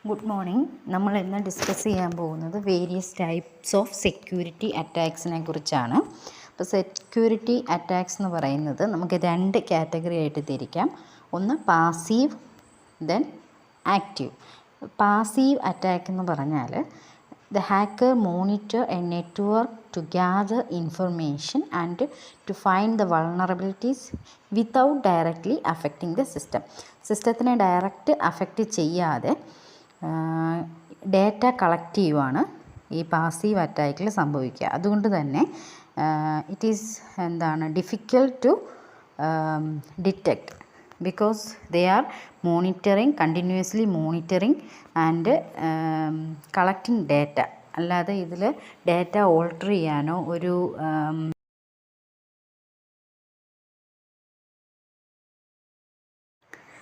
Good morning. നമ്മൾ ഇന്ന് discuss ചെയ്യാൻ പോകുന്നത് വേരിയസ് ടൈപ്സ് ഓഫ് സെക്യൂരിറ്റി അറ്റാക്സിനെ കുറിച്ചാണ്. അപ്പോൾ സെക്യൂരിറ്റി അറ്റാക്സ് എന്ന് പറയുന്നത് നമുക്ക് രണ്ട് കാറ്റഗറി ആയിട്ട് തിരിക്കാം. ഒന്ന് passive, then active. Passive attack എന്ന് പറഞ്ഞാൽ the hacker monitor a network to gather information and to find the vulnerabilities without directly affecting the system. സിസ്റ്റത്തിനെ ഡയറക്റ്റ് അഫക്റ്റ് ചെയ്യാതെ ഡേറ്റ കളക്ട് ചെയ്യുവാണ് ഈ പാസീവ് അറ്റാക്കിൽ സംഭവിക്കുക. അതുകൊണ്ട് തന്നെ it is difficult to detect because they are continuously monitoring and collecting data. അല്ലാതെ ഇതിൽ ഡേറ്റ ഓൾട്ടർ ചെയ്യാനോ ഒരു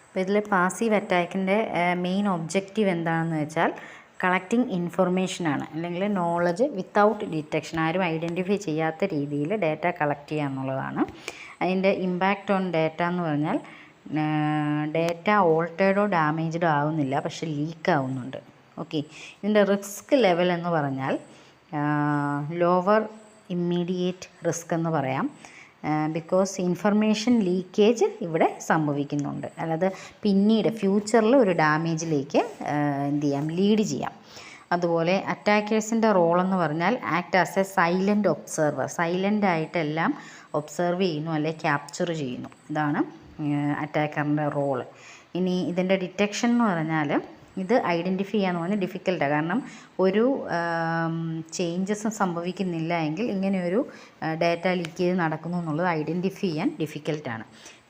അപ്പോൾ ഇതിൽ പാസീവ് അറ്റാക്കിൻ്റെ മെയിൻ ഒബ്ജക്റ്റീവ് എന്താണെന്ന് വെച്ചാൽ കളക്റ്റിംഗ് ഇൻഫർമേഷനാണ്, അല്ലെങ്കിൽ നോളജ് വിത്തൗട്ട് ഡിറ്റക്ഷൻ, ആരും ഐഡൻറ്റിഫൈ ചെയ്യാത്ത രീതിയിൽ ഡേറ്റ കളക്ട് ചെയ്യുക എന്നുള്ളതാണ്. അതിൻ്റെ ഇമ്പാക്റ്റ് ഓൺ ഡേറ്റ എന്ന് പറഞ്ഞാൽ ഡേറ്റ ഓൾട്ടേഡോ ഡാമേജ്ഡോ ആവുന്നില്ല, പക്ഷെ ലീക്ക് ആവുന്നുണ്ട്. ഓക്കെ, ഇതിൻ്റെ റിസ്ക് ലെവൽ എന്ന് പറഞ്ഞാൽ ലോവർ ഇമ്മീഡിയറ്റ് റിസ്ക് എന്ന് പറയാം. ബിക്കോസ് ഇൻഫർമേഷൻ ലീക്കേജ് ഇവിടെ സംഭവിക്കുന്നുണ്ട്, അല്ലാതെ പിന്നീട് ഫ്യൂച്ചറിൽ ഒരു ഡാമേജിലേക്ക് ലീഡ് ചെയ്യാം. അതുപോലെ അറ്റാക്കേഴ്സിൻ്റെ റോളെന്ന് പറഞ്ഞാൽ act as a silent observer, സൈലൻ്റായിട്ടെല്ലാം ഒബ്സർവ് ചെയ്യുന്നു അല്ലെ ക്യാപ്ചർ ചെയ്യുന്നു. ഇതാണ് അറ്റാക്കറിൻ്റെ റോള്. ഇനി ഇതിൻ്റെ ഡിറ്റക്ഷൻ എന്ന് പറഞ്ഞാൽ ഇത് ഐഡൻറ്റിഫൈ ചെയ്യാന്ന് പറഞ്ഞാൽ ഡിഫിക്കൽട്ടാണ്. കാരണം ഒരു ചേഞ്ചസും സംഭവിക്കുന്നില്ല എങ്കിൽ ഇങ്ങനെയൊരു ഡാറ്റ ലീക്കേജ് നടക്കുന്നു എന്നുള്ളത് ഐഡൻറ്റിഫൈ ചെയ്യാൻ ഡിഫിക്കൽട്ടാണ്.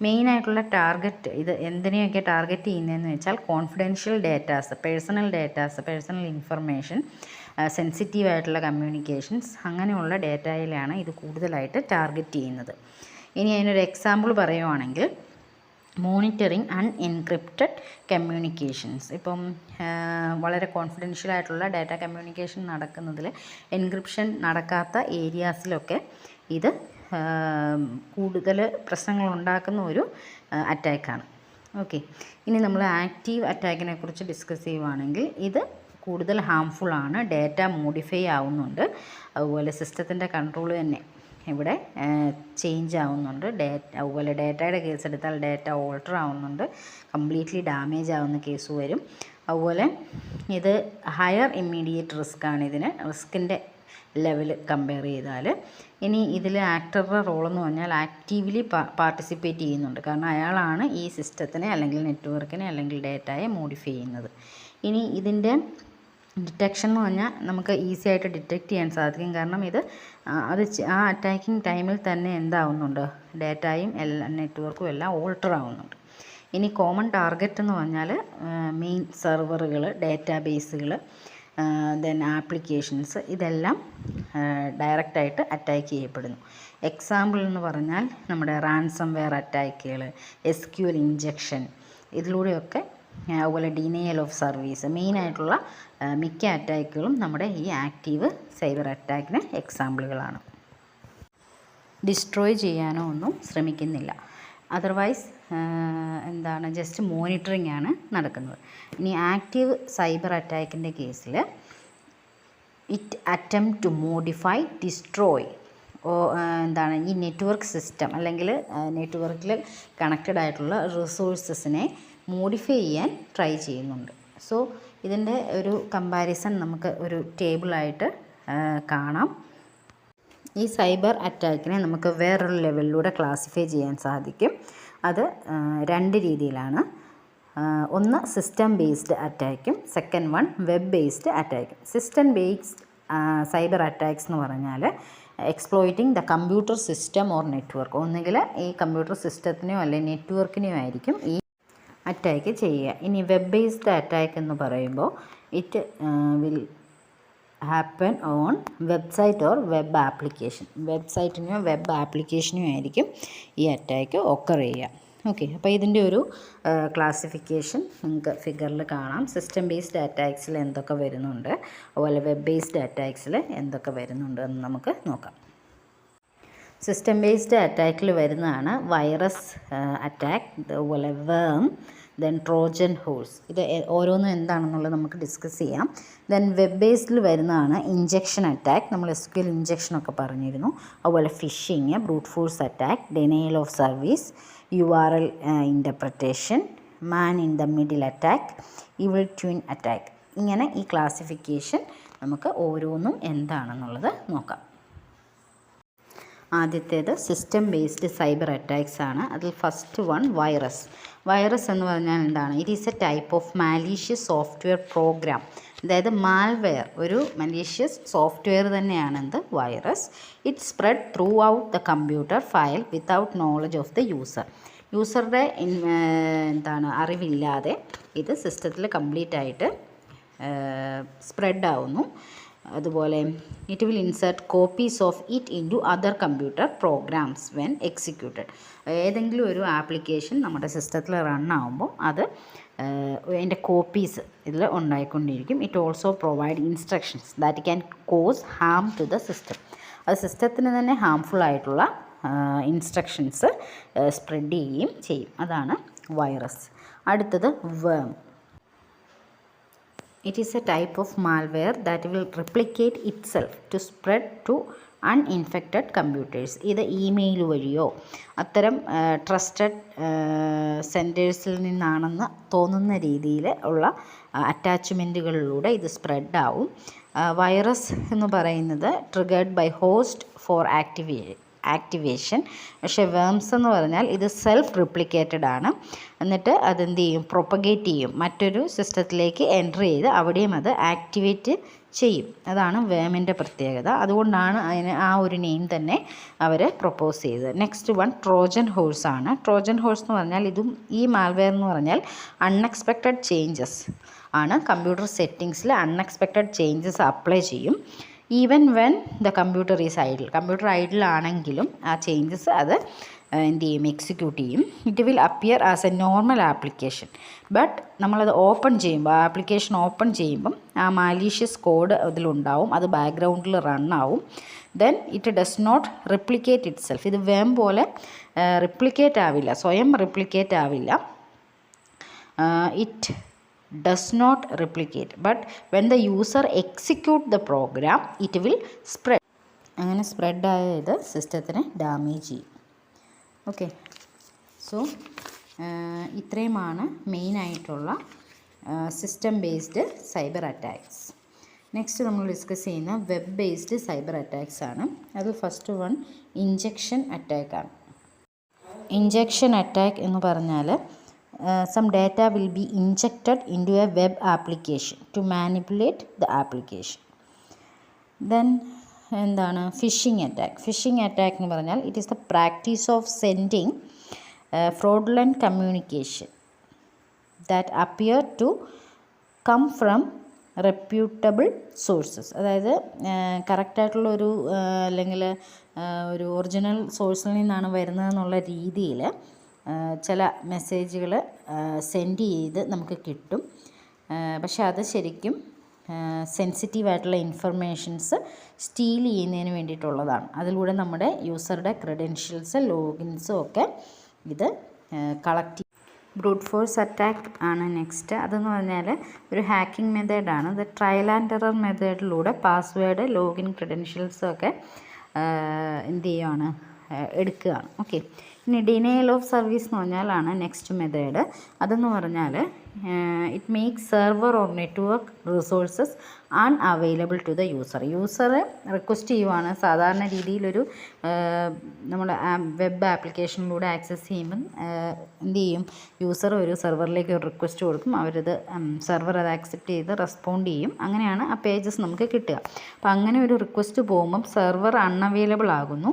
മെയിനായിട്ടുള്ള ടാർഗറ്റ്, ഇത് എന്തിനെയൊക്കെ ടാർഗറ്റ് ചെയ്യുന്നതെന്ന് വെച്ചാൽ കോൺഫിഡൻഷ്യൽ ഡേറ്റാസ്, പേഴ്സണൽ ഇൻഫർമേഷൻ, സെൻസിറ്റീവായിട്ടുള്ള കമ്മ്യൂണിക്കേഷൻസ്, അങ്ങനെയുള്ള ഡേറ്റയിലാണ് ഇത് കൂടുതലായിട്ട് ടാർഗറ്റ് ചെയ്യുന്നത്. ഇനി അതിനൊരു എക്സാമ്പിൾ പറയുവാണെങ്കിൽ മോണിറ്ററിങ് അൺഎൻക്രിപ്റ്റഡ് കമ്മ്യൂണിക്കേഷൻസ്. ഇപ്പം വളരെ കോൺഫിഡൻഷ്യലായിട്ടുള്ള ഡാറ്റ കമ്മ്യൂണിക്കേഷൻ നടക്കുന്നതിൽ എൻക്രിപ്ഷൻ നടക്കാത്ത ഏരിയാസിലൊക്കെ ഇത് കൂടുതൽ പ്രശ്നങ്ങൾ ഉണ്ടാക്കുന്ന ഒരു അറ്റാക്കാണ്. ഓക്കെ, ഇനി നമ്മൾ ആക്റ്റീവ് അറ്റാക്കിനെ കുറിച്ച് ഡിസ്കസ് ചെയ്യുവാണെങ്കിൽ ഇത് കൂടുതൽ ഹാംഫുള്ളാണ്. ഡാറ്റ മോഡിഫൈ ആവുന്നുണ്ട്, അതുപോലെ സിസ്റ്റത്തിൻ്റെ കൺട്രോൾ തന്നെ ഇവിടെ ചേഞ്ച് ആവുന്നുണ്ട്. അതുപോലെ ഡേറ്റയുടെ കേസ് എടുത്താൽ ഡേറ്റ ഓൾട്ടർ ആവുന്നുണ്ട്, കംപ്ലീറ്റ്ലി ഡാമേജ് ആവുന്ന കേസ് വരും. അതുപോലെ ഇത് ഹയർ ഇമ്മീഡിയറ്റ് റിസ്ക്കാണ്, ഇതിന് റിസ്കിൻ്റെ ലെവൽ കമ്പയർ ചെയ്താൽ. ഇനി ഇതിൽ ആക്ടറുടെ റോളെന്ന് പറഞ്ഞാൽ ആക്റ്റീവ്ലി പാർട്ടിസിപ്പേറ്റ് ചെയ്യുന്നുണ്ട്, കാരണം അയാളാണ് ഈ സിസ്റ്റത്തിനെ അല്ലെങ്കിൽ നെറ്റ്വർക്കിനെ അല്ലെങ്കിൽ ഡേറ്റയെ മോഡിഫൈ ചെയ്യുന്നത്. ഇനി ഇതിൻ്റെ ഡിറ്റക്ഷൻ എന്ന് പറഞ്ഞാൽ നമുക്ക് ഈസി ആയിട്ട് ഡിറ്റക്റ്റ് ചെയ്യാൻ സാധിക്കും, കാരണം ഇത് ആ അറ്റാക്കിംഗ് ടൈമിൽ തന്നെ എന്താവുന്നുണ്ട്, ഡേറ്റയും നെറ്റ്വർക്കും എല്ലാം ഓൾട്ടർ ആവുന്നുണ്ട്. ഇനി കോമൺ ടാർഗറ്റ് എന്ന് പറഞ്ഞാൽ മെയിൻ സെർവറുകൾ, ഡേറ്റാബേസുകൾ, ദെൻ ആപ്ലിക്കേഷൻസ്, ഇതെല്ലാം ഡയറക്റ്റായിട്ട് അറ്റാക്ക് ചെയ്യപ്പെടുന്നു. എക്സാമ്പിൾ എന്ന് പറഞ്ഞാൽ നമ്മുടെ റാൻസം വെയർ അറ്റാക്കുകൾ, SQL ഇഞ്ചക്ഷൻ, ഇതിലൂടെയൊക്കെ, അതുപോലെ ഡിനയൽ ഓഫ് സർവീസ്, മെയിനായിട്ടുള്ള മിക്ക അറ്റാക്കുകളും നമ്മുടെ ഈ ആക്റ്റീവ് സൈബർ അറ്റാക്കിന് എക്സാമ്പിളുകളാണ്. ഡിസ്ട്രോയ് ചെയ്യാനോ ഒന്നും ശ്രമിക്കുന്നില്ല, അതർവൈസ് ജസ്റ്റ് മോണിറ്ററിങ് ആണ് നടക്കുന്നത്. ഇനി ആക്റ്റീവ് സൈബർ അറ്റാക്കിൻ്റെ കേസിൽ it attempt to modify, destroy ഈ നെറ്റ്വർക്ക് സിസ്റ്റം അല്ലെങ്കിൽ നെറ്റ്വർക്കിൽ കണക്റ്റഡ് ആയിട്ടുള്ള റിസോഴ്സസിനെ മോഡിഫൈ ചെയ്യാൻ ട്രൈ ചെയ്യുന്നുണ്ട്. സോ ഇതിൻ്റെ ഒരു കമ്പാരിസൺ നമുക്ക് ഒരു ടേബിളായിട്ട് കാണാം. ഈ സൈബർ അറ്റാക്കിനെ നമുക്ക് വേറൊരു ലെവലിലൂടെ ക്ലാസിഫൈ ചെയ്യാൻ സാധിക്കും. അത് രണ്ട് രീതിയിലാണ്. ഒന്ന് സിസ്റ്റം ബേസ്ഡ് അറ്റാക്കും, സെക്കൻഡ് വൺ വെബ് ബേസ്ഡ് അറ്റാക്കും. സിസ്റ്റം ബേസ്ഡ് സൈബർ അറ്റാക്സ് എന്ന് പറഞ്ഞാൽ exploiting the computer system or network. ഒന്നുകിൽ ഈ കമ്പ്യൂട്ടർ സിസ്റ്റത്തിനെയോ അല്ലെങ്കിൽ നെറ്റ്വർക്കിനെയോ ആയിരിക്കും ഈ അറ്റാക്ക് ചെയ്യുക. ഇനി വെബ് ബേസ്ഡ് അറ്റാക്ക് എന്ന് പറയുമ്പോൾ it will happen on website or web application. വെബ്സൈറ്റിനെയോ വെബ് ആപ്ലിക്കേഷനെയോ ആയിരിക്കും ഈ അറ്റാക്ക് ഒക്കർ ചെയ്യുക. ഓക്കെ, അപ്പോൾ ഇതിൻ്റെ ഒരു ക്ലാസിഫിക്കേഷൻ നിങ്ങൾക്ക് ഫിഗറിൽ കാണാം. സിസ്റ്റം ബേസ്ഡ് അറ്റാക്സിൽ എന്തൊക്കെ വരുന്നുണ്ട്, അതുപോലെ വെബ് ബേസ്ഡ് അറ്റാക്സിൽ എന്തൊക്കെ വരുന്നുണ്ട് എന്ന് നമുക്ക് നോക്കാം. സിസ്റ്റം ബേസ്ഡ് അറ്റാക്കിൽ വരുന്നതാണ് വൈറസ് അറ്റാക്ക്, അതുപോലെ വേം, ദെൻ ട്രോജൻ ഹോഴ്സ്. ഇത് ഓരോന്നും എന്താണെന്നുള്ളത് നമുക്ക് ഡിസ്കസ് ചെയ്യാം. ദെൻ വെബ് ബേസ്ഡിൽ വരുന്നതാണ് ഇഞ്ചക്ഷൻ അറ്റാക്ക്. നമ്മൾ SQL ഇഞ്ചക്ഷനൊക്കെ പറഞ്ഞിരുന്നു. അതുപോലെ phishing, brute force attack, denial of service, URL interpretation, man in the middle attack, evil twin attack. ഇങ്ങനെ ഈ ക്ലാസിഫിക്കേഷൻ നമുക്ക് ഓരോന്നും എന്താണെന്നുള്ളത് നോക്കാം. ആദ്യത്തേത് സിസ്റ്റം ബേസ്ഡ് സൈബർ അറ്റാക്സ് ആണ്. അതിൽ ഫസ്റ്റ് വൺ വൈറസ്. വൈറസ് എന്ന് പറഞ്ഞാൽ എന്താണ്? It is a type of malicious software program. അതായത് മാൽവെയർ, ഒരു മലീഷ്യസ് സോഫ്റ്റ്വെയർ തന്നെയാണ് എന്ത്? Virus. It spread throughout the computer file without knowledge of the user. യൂസറുടെ അറിവില്ലാതെ ഇത് സിസ്റ്റത്തിൽ കംപ്ലീറ്റ് ആയിട്ട് സ്പ്രെഡ് ആവുന്നു. അതുപോലെ it will insert copies of it into other computer programs when executed. ഏതെങ്കിലും ഒരു ആപ്ലിക്കേഷൻ നമ്മുടെ സിസ്റ്റത്തിൽ റൺ ആകുമ്പോൾ അത് അതിൻ്റെ കോപ്പീസ് ഇതിൽ ഉണ്ടായിക്കൊണ്ടിരിക്കും. It also provide instructions that can cause harm to the system. അത് സിസ്റ്റത്തിന് തന്നെ ഹാംഫുൾ ആയിട്ടുള്ള ഇൻസ്ട്രക്ഷൻസ് സ്പ്രെഡ് ചെയ്യുകയും ചെയ്യും. അതാണ് വൈറസ്. അടുത്തത് വേം. It is a type of malware that will replicate itself to spread to uninfected computers. ഇത് ഇമെയിൽ വഴിയോ അത്തരം ട്രസ്റ്റഡ് സെൻറ്റേഴ്സിൽ നിന്നാണെന്ന് തോന്നുന്ന രീതിയിൽ ഉള്ള അറ്റാച്ച്മെൻറ്റുകളിലൂടെ ഇത് സ്പ്രെഡ് ആവും. വൈറസ് എന്ന് പറയുന്നത് triggered by host for activation. പക്ഷേ വേംസ് എന്ന് പറഞ്ഞാൽ ഇത് സെൽഫ് റിപ്ലിക്കേറ്റഡ് ആണ്. എന്നിട്ട് അതെന്ത് ചെയ്യും? പ്രൊപ്പഗേറ്റ് ചെയ്യും, മറ്റൊരു സിസ്റ്റത്തിലേക്ക് എൻ്റർ ചെയ്ത് അവിടെയും അത് ആക്ടിവേറ്റ് ചെയ്യും. അതാണ് വേമിൻ്റെ പ്രത്യേകത. അതുകൊണ്ടാണ് അതിന് ആ ഒരു നെയിം തന്നെ അവർ പ്രൊപ്പോസ് ചെയ്തത്. നെക്സ്റ്റ് വൺ ട്രോജൻ ഹോഴ്സ് ആണ്. ട്രോജൻ ഹോഴ്സ് എന്ന് പറഞ്ഞാൽ ഇതും ഈ മാൽവെയർ എന്ന് പറഞ്ഞാൽ അൺഎക്സ്പെക്റ്റഡ് ചേഞ്ചസ് ആണ്. കമ്പ്യൂട്ടർ സെറ്റിങ്സിൽ അൺഎക്സ്പെക്റ്റഡ് ചേഞ്ചസ് അപ്ലൈ ചെയ്യും. Even when the computer is idle. Computer idle ആണെങ്കിലും ആ ചേഞ്ചസ് അത് എന്ത് ചെയ്യും? എക്സിക്യൂട്ട് ചെയ്യും. It will appear as A normal application. But നമ്മളത് ഓപ്പൺ ചെയ്യുമ്പോൾ, ആ ആപ്ലിക്കേഷൻ ഓപ്പൺ ചെയ്യുമ്പം ആ മാലീഷ്യസ് കോഡ് അതിലുണ്ടാവും. അത് ബാക്ക്ഗ്രൗണ്ടിൽ റൺ ആവും. Then it does not replicate itself. ഇത് വേം പോലെ റിപ്ലിക്കേറ്റ് ആവില്ല, സ്വയം റിപ്ലിക്കേറ്റ് ആവില്ല. It does not replicate, but when the user execute the program it will spread. അങ്ങനെ സ്പ്രെഡ് ആയത് സിസ്റ്റത്തിനെ ഡാമേജ് ചെയ്യും. ഓക്കെ, സോ ഇത്രയുമാണ് മെയിനായിട്ടുള്ള system based cyber attacks. Next നമ്മൾ ഡിസ്കസ് ചെയ്യുന്ന വെബ് ബേസ്ഡ് സൈബർ അറ്റാക്സ് ആണ്. അത് ഫസ്റ്റ് വൺ ഇഞ്ചക്ഷൻ അറ്റാക്കാണ്. ഇഞ്ചക്ഷൻ അറ്റാക്ക് എന്ന് പറഞ്ഞാൽ some data will be injected into a web application to manipulate the application. Then എന്താണ് ഫിഷിംഗ് അറ്റാക്ക്? ഫിഷിംഗ് അറ്റാക്ക് എന്ന് പറഞ്ഞാൽ it is the practice of sending fraudulent communication that appear to come from reputable sources. അതായത് കറക്റ്റായിട്ടുള്ള ഒരു അല്ലെങ്കിൽ ഒരു original സോഴ്സിൽ നിന്നാണ് വരുന്നതെന്നുള്ള രീതിയിൽ ചില മെസ്സേജുകൾ സെൻഡ് ചെയ്ത് നമുക്ക് കിട്ടും. പക്ഷെ അത് ശരിക്കും സെൻസിറ്റീവായിട്ടുള്ള ഇൻഫർമേഷൻസ് സ്റ്റീൽ ചെയ്യുന്നതിന് വേണ്ടിയിട്ടുള്ളതാണ്. അതിലൂടെ നമ്മുടെ യൂസറുടെ ക്രെഡൻഷ്യൽസ്, ലോഗിൻസും ഒക്കെ ഇത് കളക്ട് ചെയ്യും. ബ്രൂട്ട് ഫോഴ്സ് അറ്റാക്ക് ആണ് നെക്സ്റ്റ്. അതെന്ന് പറഞ്ഞാൽ ഒരു ഹാക്കിംഗ് മെത്തേഡാണ്. ഇത് ട്രയൽ ആൻഡ് എറർ മെത്തേഡിലൂടെ പാസ്വേഡ്, ലോഗിൻ, ക്രെഡൻഷ്യൽസും ഒക്കെ എന്ത് ചെയ്യുകയാണ്? എടുക്കുകയാണ്. ഓക്കെ, ഇനി ഡിനയൽ ഓഫ് സർവീസ് എന്ന് പറഞ്ഞാലാണ് നെക്സ്റ്റ് മെത്തേഡ്. അതെന്ന് പറഞ്ഞാൽ it makes server or network resources unavailable to the user. User request ചെയ്യുവാണ്. സാധാരണ രീതിയിലൊരു നമ്മുടെ വെബ് ആപ്ലിക്കേഷനിലൂടെ ആക്സസ് ചെയ്യുമ്പം എന്ത് ചെയ്യും? യൂസർ ഒരു സെർവറിലേക്ക് ഒരു റിക്വസ്റ്റ് കൊടുക്കും. അവരത് സെർവർ അത് ആക്സെപ്റ്റ് ചെയ്ത് റെസ്പോണ്ട് ചെയ്യും. അങ്ങനെയാണ് ആ പേജസ് നമുക്ക് കിട്ടുക. അപ്പം അങ്ങനെ ഒരു റിക്വസ്റ്റ് പോകുമ്പം സെർവർ അൺഅവൈലബിൾ ആകുന്നു.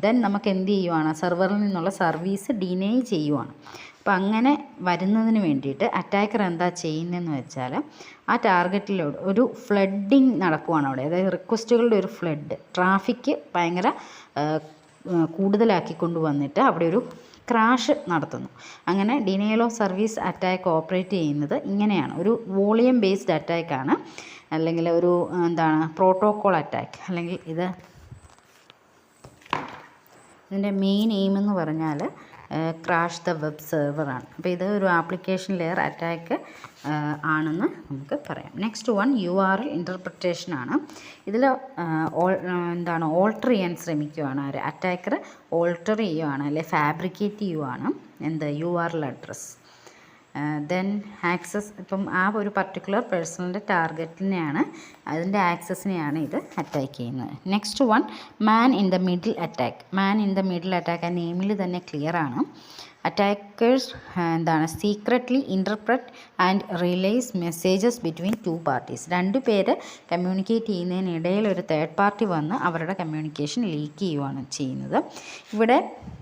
ദെൻ നമുക്ക് എന്ത് ചെയ്യുവാണ്? സെർവറിൽ നിന്നുള്ള സർവീസ് ഡിനൈ ചെയ്യുവാണ്. അപ്പം അങ്ങനെ വരുന്നതിന് വേണ്ടിയിട്ട് അറ്റാക്കർ എന്താ ചെയ്യുന്നതെന്ന് വെച്ചാൽ ആ ടാർഗറ്റിലൂടെ ഒരു ഫ്ലഡിങ് നടക്കുവാണ് അവിടെ. അതായത് റിക്വസ്റ്റുകളുടെ ഒരു ഫ്ലഡ്, ട്രാഫിക്ക് ഭയങ്കര കൂടുതലാക്കി കൊണ്ടുവന്നിട്ട് അവിടെ ഒരു ക്രാഷ് നടത്തുന്നു. അങ്ങനെ denial of service attack operate ചെയ്യുന്നത് ഇങ്ങനെയാണ്. ഒരു വോളിയം ബേസ്ഡ് അറ്റാക്കാണ്, അല്ലെങ്കിൽ ഒരു പ്രോട്ടോക്കോൾ അറ്റാക്ക്. അല്ലെങ്കിൽ ഇതിൻ്റെ മെയിൻ എയിം എന്ന് പറഞ്ഞാൽ ക്രാഷ് ദ വെബ് സെർവറാണ്. അപ്പോൾ ഇത് ഒരു ആപ്ലിക്കേഷൻ ലെയർ അറ്റാക്ക് ആണെന്ന് നമുക്ക് പറയാം. Next one URL ഇൻ്റർപ്രിറ്റേഷനാണ്. ഇതിൽ ഓൾട്ടർ ചെയ്യാൻ ശ്രമിക്കുകയാണ് ആര്, അറ്റാക്കർ ഓൾട്ടർ ചെയ്യുകയാണ് അല്ലെ ഫാബ്രിക്കേറ്റ് ചെയ്യുകയാണ് എന്ത് URL അഡ്രസ്സ്. ദെൻ ആക്സസ്, ഇപ്പം ആ ഒരു പർട്ടിക്കുലർ പേഴ്സണലിൻ്റെ ടാർഗറ്റിനെയാണ്, അതിൻ്റെ ആക്സസിനെയാണ് ഇത് അറ്റാക്ക് ചെയ്യുന്നത്. Next one man in the middle attack. Man in the middle attack ആ നെയിമിൽ തന്നെ ക്ലിയർ ആണ്. Attackers secretly interpret and റിലൈസ് messages between two parties. രണ്ട് പേര് കമ്മ്യൂണിക്കേറ്റ് ചെയ്യുന്നതിനിടയിൽ ഒരു തേർഡ് പാർട്ടി വന്ന് അവരുടെ കമ്മ്യൂണിക്കേഷൻ ലീക്ക് ചെയ്യുകയാണ് ചെയ്യുന്നത്. ഇവിടെ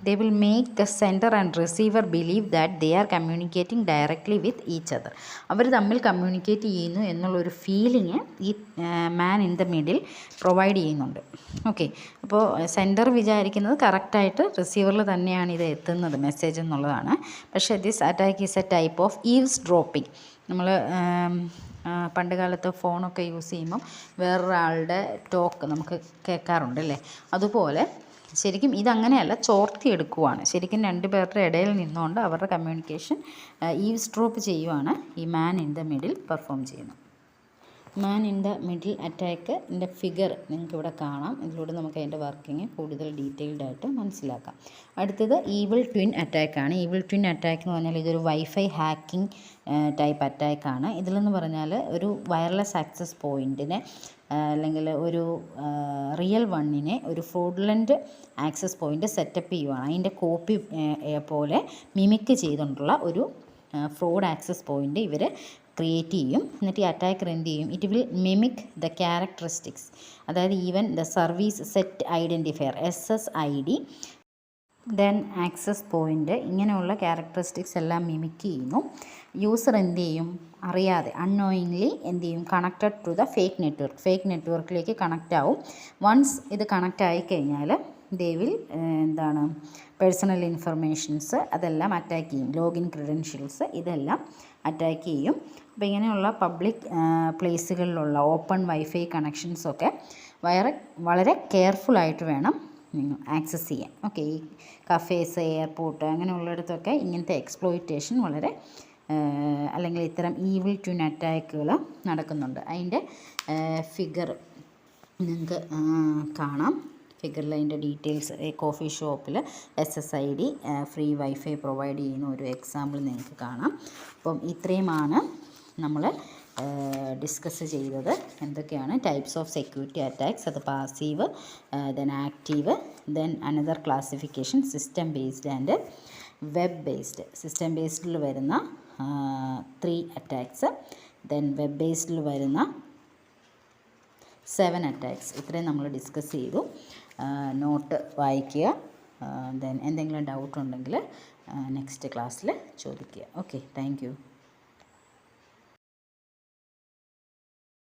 they will make the sender and receiver believe that they are communicating directly with each other. അവർ തമ്മിൽ കമ്മ്യൂണിക്കേറ്റ് ചെയ്യുന്നു എന്നുള്ളൊരു ഫീലിംഗ് ഈ man in the middle provide ചെയ്യുന്നുണ്ട്. ഓക്കെ, അപ്പോൾ സെൻഡർ വിചാരിക്കുന്നത് കറക്റ്റായിട്ട് റിസീവറിൽ തന്നെയാണ് ഇത് എത്തുന്നത് മെസ്സേജ് എന്നുള്ളതാണ്. പക്ഷേ this attack is a type of eaves dropping. നമ്മൾ പണ്ട് കാലത്ത് ഫോണൊക്കെ യൂസ് ചെയ്യുമ്പം വേറൊരാളുടെ ടോക്ക് നമുക്ക് കേൾക്കാറുണ്ട് അല്ലേ, അതുപോലെ ശരിക്കും ഇതങ്ങനെയല്ല, ചോർത്തിയെടുക്കുവാണ്. ശരിക്കും രണ്ട് പേരുടെ ഇടയിൽ നിന്നുകൊണ്ട് അവരുടെ കമ്മ്യൂണിക്കേഷൻ ഈവ്സ് ഡ്രോപ്പ് ചെയ്യുവാണ് ഈ man in the middle perform ചെയ്യുന്നത്. മാൻ ഇൻ ദ മിഡിൽ അറ്റാക്കിൻ്റെ ഫിഗർ നിങ്ങൾക്ക് ഇവിടെ കാണാം. ഇതിലൂടെ നമുക്ക് അതിൻ്റെ വർക്കിംഗ് കൂടുതൽ ഡീറ്റെയിൽഡ് ആയിട്ട് മനസ്സിലാക്കാം. അടുത്തത് ഈവിൾ ട്വിൻ അറ്റാക്കാണ്. ഈവിൾ ട്വിൻ അറ്റാക്ക് എന്ന് പറഞ്ഞാൽ ഇതൊരു വൈഫൈ ഹാക്കിംഗ് ടൈപ്പ് അറ്റാക്കാണ്. ഇതിലെന്ന് പറഞ്ഞാൽ ഒരു വയർലെസ് ആക്സസ് പോയിൻറ്റിനെ അല്ലെങ്കിൽ ഒരു റിയൽ വണ്ണിനെ ഒരു ഫ്രോഡുലൻ്റ് ആക്സസ് പോയിൻ്റ് സെറ്റപ്പ് ചെയ്യുവാണ്. അതിൻ്റെ കോപ്പി പോലെ മിമിക്ക് ചെയ്തുകൊണ്ടുള്ള ഒരു ഫ്രോഡ് ആക്സസ് പോയിൻ്റ് ഇവർ ക്രിയേറ്റ് ചെയ്യും. എന്നിട്ട് ഈ അറ്റാക്കർ എന്ത് ചെയ്യും, it will mimic the characteristics, അതായത് even the service set identifier SSID, then access point, ഇങ്ങനെയുള്ള ക്യാരക്ടറിസ്റ്റിക്സ് എല്ലാം മിമിക് ചെയ്യുന്നു. യൂസർ എന്ത് ചെയ്യും, അറിയാതെ അൺനോയിങ്ലി എന്ത് ചെയ്യും, കണക്റ്റഡ് ടു ദ ഫേക്ക് നെറ്റ്വർക്കിലേക്ക് കണക്റ്റ് ആവും. വൺസ് ഇത് കണക്റ്റ് ആയിക്കഴിഞ്ഞാൽ ദേ വിൽ പേഴ്സണൽ ഇൻഫർമേഷൻസ് അതെല്ലാം അറ്റാക്ക് ചെയ്യും. ലോഗിൻ ക്രെഡൻഷ്യൽസ് ഇതെല്ലാം അറ്റാക്ക് ചെയ്യും. അപ്പോൾ ഇങ്ങനെയുള്ള പബ്ലിക് പ്ലേസുകളിലുള്ള ഓപ്പൺ വൈഫൈ കണക്ഷൻസൊക്കെ വളരെ കെയർഫുള്ളായിട്ട് വേണം നിങ്ങൾ ആക്സസ് ചെയ്യാൻ. ഓക്കെ, ഈ കഫേസ്, എയർപോർട്ട് അങ്ങനെയുള്ളിടത്തൊക്കെ ഇങ്ങനത്തെ എക്സ്പ്ലോയിറ്റേഷൻ വളരെ അല്ലെങ്കിൽ ഇത്തരം ഈവിൾ ട്വിൻ അറ്റാക്കുകൾ നടക്കുന്നുണ്ട്. അതിൻ്റെ ഫിഗർ നിങ്ങൾക്ക് കാണാം. ഫിഗറിൽ അതിൻ്റെ ഡീറ്റെയിൽസ്, കോഫി ഷോപ്പിൽ SSID ഫ്രീ വൈഫൈ പ്രൊവൈഡ് ചെയ്യുന്ന ഒരു എക്സാമ്പിൾ നിങ്ങൾക്ക് കാണാം. അപ്പം ഇത്രയുമാണ് നമ്മൾ ഡിസ്കസ് ചെയ്തത്. എന്തൊക്കെയാണ് ടൈപ്സ് ഓഫ് സെക്യൂരിറ്റി അറ്റാക്സ്, അത് passive, then active, then another classification system based and web based. System ബേസ്ഡിൽ വരുന്ന 3 അറ്റാക്സ്, ദെൻ വെബ് ബേസ്ഡിൽ വരുന്ന 7 അറ്റാക്സ്. ഇത്രയും നമ്മൾ ഡിസ്കസ് ചെയ്തു. നോട്ട് വായിക്കുക. ദെൻ എന്തെങ്കിലും ഡൗട്ട് ഉണ്ടെങ്കിൽ നെക്സ്റ്റ് ക്ലാസ്സിൽ ചോദിക്കുക. Okay, thank you.